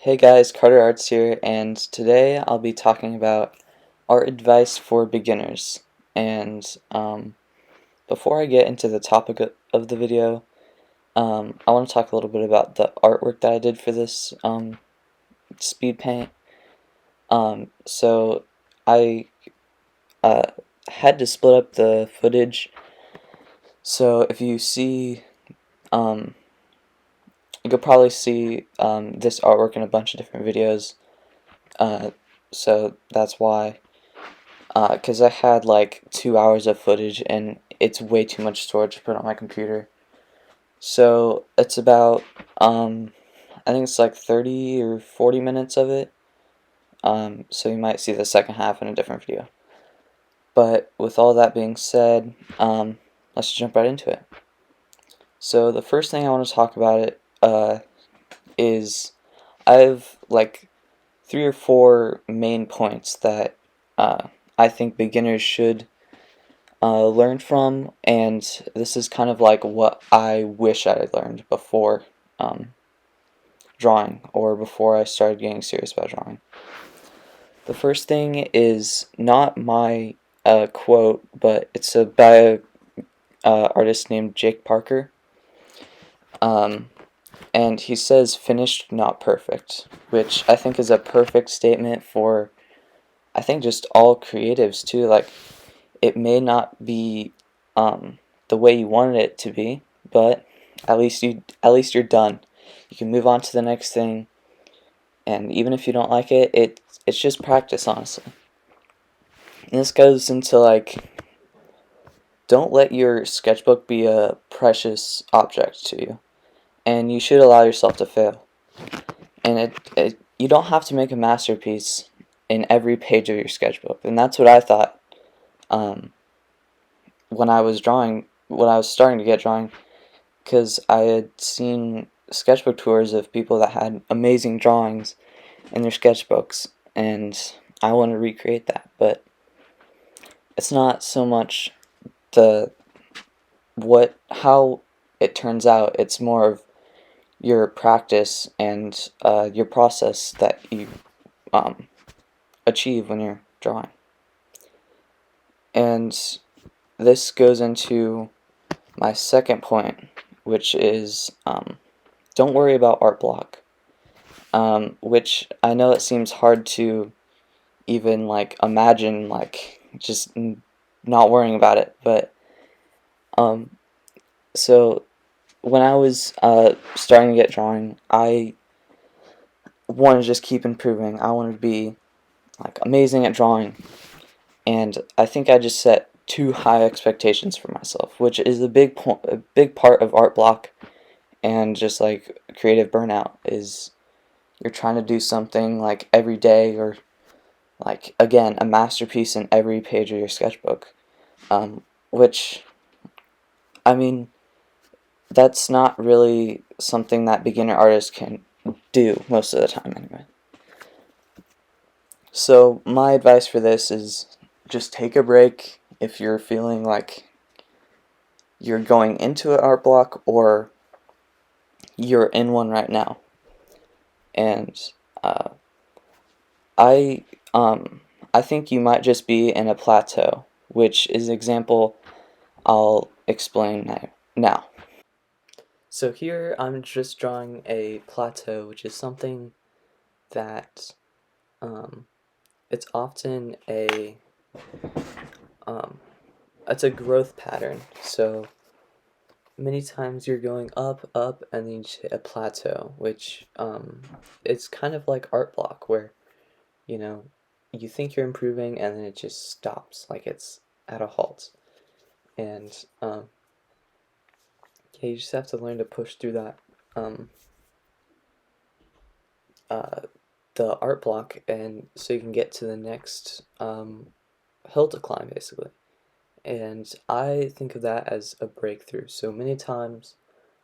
Hey guys, Carter Arts here, and today I'll be talking about art advice for beginners. And before I get into the topic of the video, I want to talk a little bit about the artwork that I did for this speed paint. So I uh, had to split up the footage. So if you see, um, you could probably see this artwork in a bunch of different videos. Uh, so that's why. Because I had like 2 hours of footage and it's way too much storage to put on my computer. So it's about, I think it's like 30 or 40 minutes of it. So you might see the second half in a different video. But with all that being said, let's jump right into it. So the first thing I want to talk about is I have like 3 or 4 main points that I think beginners should learn from, and this is kind of like what I wish I had learned before drawing, or before I started getting serious about drawing. The first thing is not my quote, but it's by a artist named Jake Parker, um, and he says finished, not perfect, which I think is a perfect statement for, I think, just all creatives too. Like, it may not be the way you wanted it to be, but at least you're done. You can move on to the next thing, and even if you don't like it, it's just practice, honestly. And this goes into like, don't let your sketchbook be a precious object to you, and you should allow yourself to fail. And you don't have to make a masterpiece in every page of your sketchbook, and that's what I thought when I was drawing, when I was starting to get drawing, because I had seen sketchbook tours of people that had amazing drawings in their sketchbooks, and I want to recreate that. But it's not so much the how it turns out. It's more of your practice and your process that you achieve when you're drawing. And this goes into my second point, which is don't worry about art block. Which I know it seems hard to even like imagine, like just not worrying about it, but so when I was starting to get drawing, I wanted to just keep improving. I wanted to be like amazing at drawing, and I think I just set too high expectations for myself, which is a big part of art block and just like creative burnout. Is you're trying to do something like every day, or like, again, a masterpiece in every page of your sketchbook, which, I mean, that's not really something that beginner artists can do most of the time anyway. So my advice for this is just take a break if you're feeling like you're going into an art block or you're in one right now. And uh, I I think you might just be in a plateau, which is an example I'll explain now. So here I'm just drawing a plateau, which is something that um, it's often um, it's a growth pattern. So many times you're going up, up, and then you hit a plateau, which it's kind of like art block, where you know you think you're improving and then it just stops, like it's at a halt. And yeah, you just have to learn to push through that um, uh, the art block, and so you can get to the next hill to climb, basically. And I think of that as a breakthrough. So many times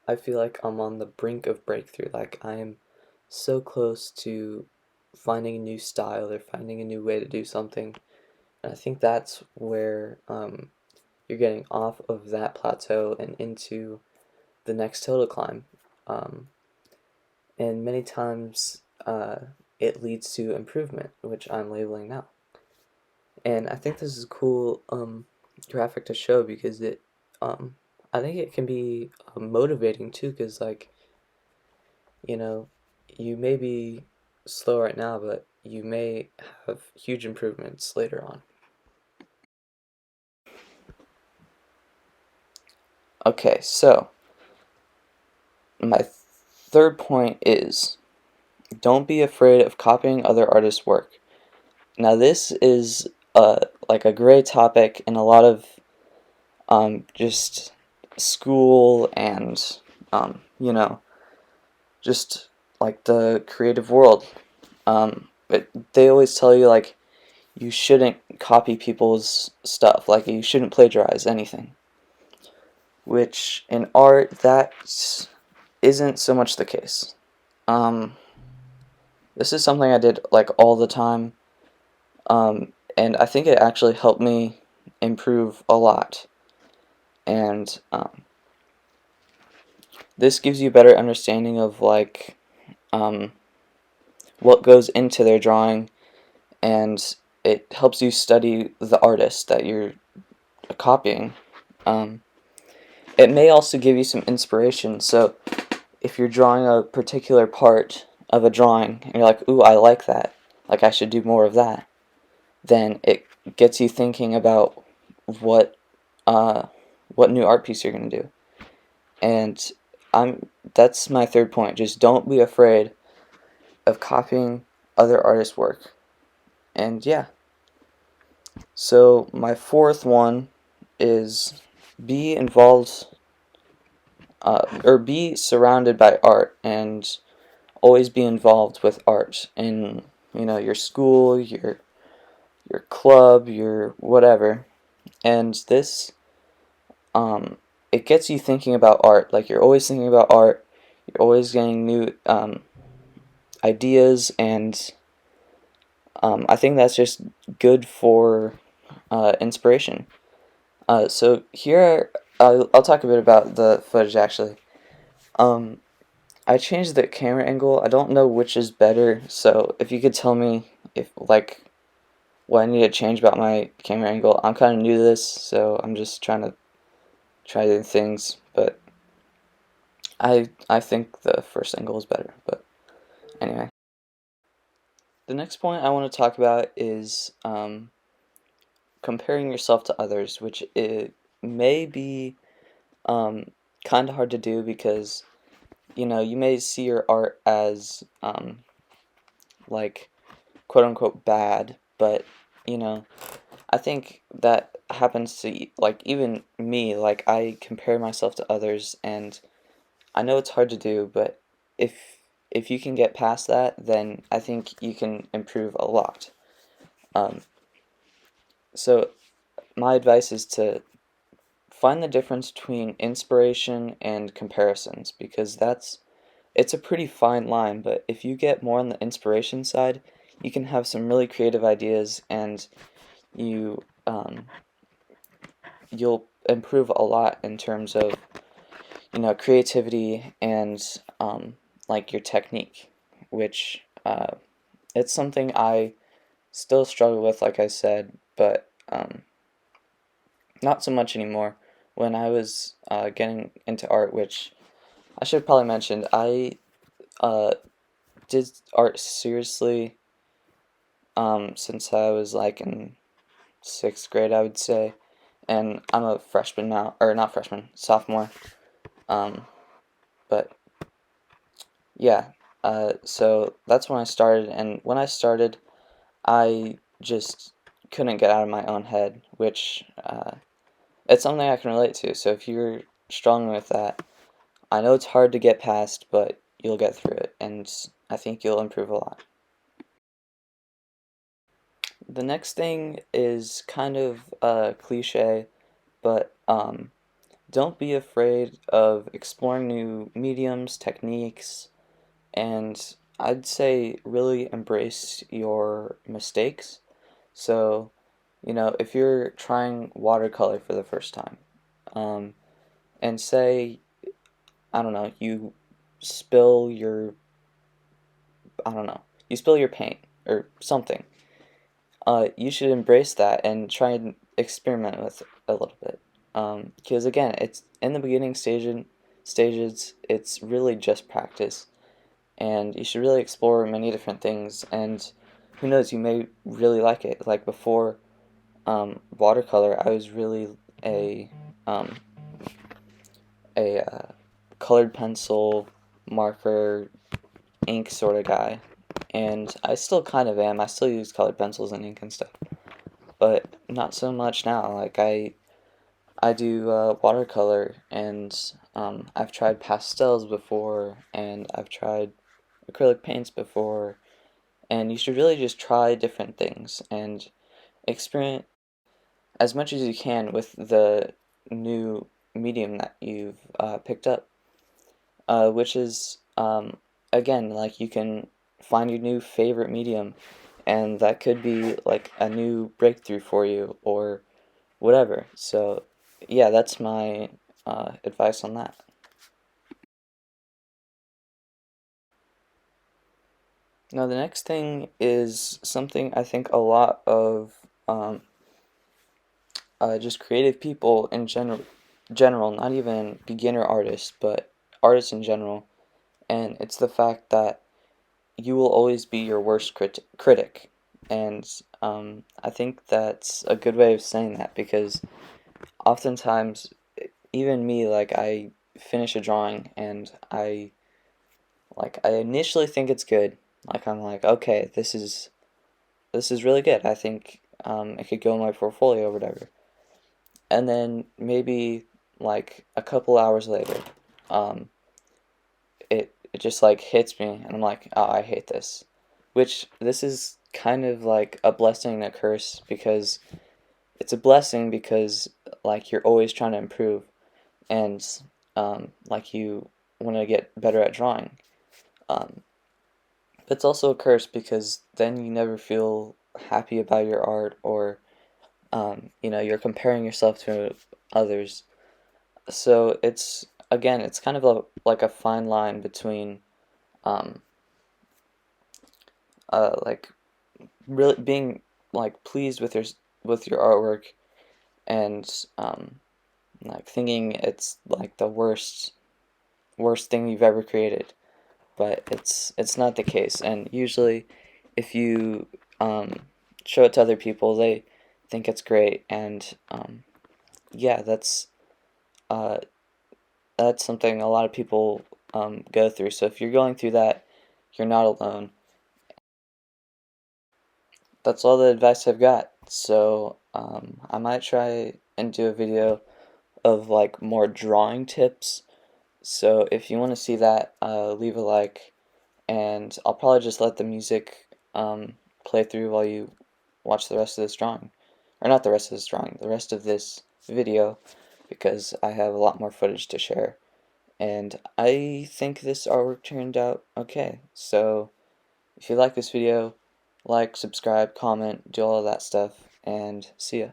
I feel like I'm on the brink of breakthrough, like I am so close to finding a new style or finding a new way to do something. And I think that's where you're getting off of that plateau and into the next hill to climb. And many times it leads to improvement, which I'm labeling now. And I think this is a cool graphic to show because um, I think it can be motivating too, because like, you know, you may be slow right now, but you may have huge improvements later on. Okay, so my third point is don't be afraid of copying other artists' work. Now, this is like a great topic in a lot of just school and just like the creative world. But they always tell you like you shouldn't copy people's stuff, like you shouldn't plagiarize anything. Which in art, that isn't so much the case. Um, this is something I did like all the time, and I think it actually helped me improve a lot. And this gives you a better understanding of like um, what goes into their drawing, and it helps you study the artist that you're copying. Um, it may also give you some inspiration. So if you're drawing a particular part of a drawing and you're like, ooh, I like that, like I should do more of that, then it gets you thinking about what uh, what new art piece you're gonna do. And that's my third point. Just don't be afraid of copying other artists' work. And yeah. So my fourth one is be involved or be surrounded by art and always be involved with art in your school, your club, your whatever. And this it gets you thinking about art. Like you're always thinking about art. You're always getting new ideas, and I think that's just good for inspiration. So here, I'll talk a bit about the footage actually. Um, I changed the camera angle. I don't know which is better, so if you could tell me if like what I need to change about my camera angle. I'm kind of new to this, so I'm just trying to try new things, but I think the first angle is better. But anyway, the next point I want to talk about is comparing yourself to others, which it may be um, kind of hard to do because you may see your art as like quote unquote bad, but you know I think that happens to like even me. Like I compare myself to others, and I know it's hard to do, but if you can get past that, then I think you can improve a lot. Um, so my advice is to find the difference between inspiration and comparisons, because it's a pretty fine line. But if you get more on the inspiration side, you can have some really creative ideas, and you you'll improve a lot in terms of creativity and like your technique, which it's something I still struggle with, like I said, but not so much anymore. When I was getting into art, which I should probably mention, I uh, did art seriously since I was like in sixth grade, I would say, and I'm a freshman now, or not freshman, sophomore. Um, but yeah, so that's when I started, and when I started, I just couldn't get out of my own head, which it's something I can relate to. So if you're struggling with that, I know it's hard to get past, but you'll get through it, and I think you'll improve a lot. The next thing is kind of cliche, but don't be afraid of exploring new mediums, techniques, and I'd say really embrace your mistakes. So, if you're trying watercolor for the first time, um, and say, I don't know, you spill your I don't know, you spill your paint or something, you should embrace that and try and experiment with it a little bit. Because again, it's in the beginning stages, it's really just practice, and you should really explore many different things. And who knows, you may really like it. Like before, watercolor, I was really a um, a colored pencil, marker, ink sort of guy, and I still kind of am. I still use colored pencils and ink and stuff, but not so much now. Like I do watercolor, and I've tried pastels before, and I've tried acrylic paints before, and you should really just try different things and experiment as much as you can with the new medium that you've picked up, which is, again, like you can find your new favorite medium, and that could be like a new breakthrough for you or whatever. So, yeah, that's my advice on that. Now, the next thing is something I think a lot of just creative people in general, not even beginner artists, but artists in general, and it's the fact that you will always be your worst critic. And I think that's a good way of saying that because oftentimes, even me, like I finish a drawing and I initially think it's good. Like I'm like, okay, this is really good. I think it could go in my portfolio or whatever. And then maybe like a couple hours later, um, it just like hits me, and I'm like, oh, I hate this. Which this is kind of like a blessing and a curse because it's a blessing because like you're always trying to improve and like you want to get better at drawing. Um, but it's also a curse because then you never feel happy about your art or you're comparing yourself to others. So it's again, it's kind of like a fine line between um, like really being like pleased with your artwork and like thinking it's like the worst thing you've ever created, but it's not the case. And usually, if you um, show it to other people, they think it's great, and yeah, uh, that's something a lot of people go through. So if you're going through that, you're not alone. That's all the advice I've got. So I might try and do a video of like more drawing tips. So if you want to see that, leave a like, and I'll probably just let the music play through while you watch the rest of this drawing. Or not the rest of this drawing, the rest of this video, because I have a lot more footage to share. And I think this artwork turned out okay. So if you like this video, like, subscribe, comment, do all of that stuff, and see ya.